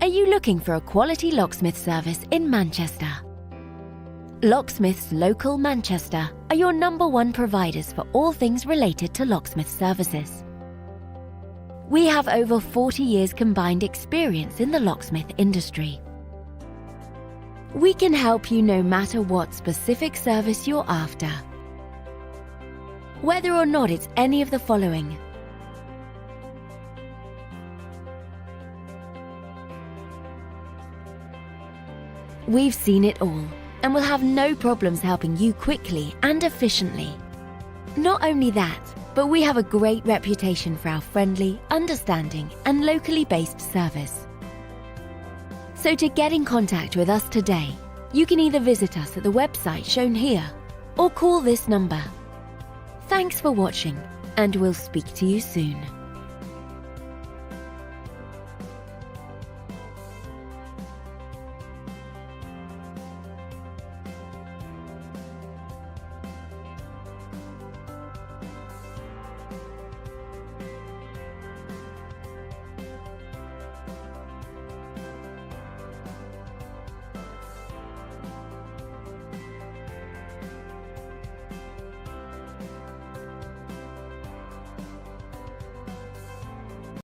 Are you looking for a quality locksmith service in Manchester? Locksmiths Local Manchester are your #1 providers for all things related to locksmith services. We have over 40 years combined experience in the locksmith industry. We can help you no matter what specific service you're after. Whether or not it's any of the following: we've seen it all and will have no problems helping you quickly and efficiently. Not only that, but we have a great reputation for our friendly, understanding, and locally based service. So to get in contact with us today, you can either visit us at the website shown here or call this number. Thanks for watching, and we'll speak to you soon.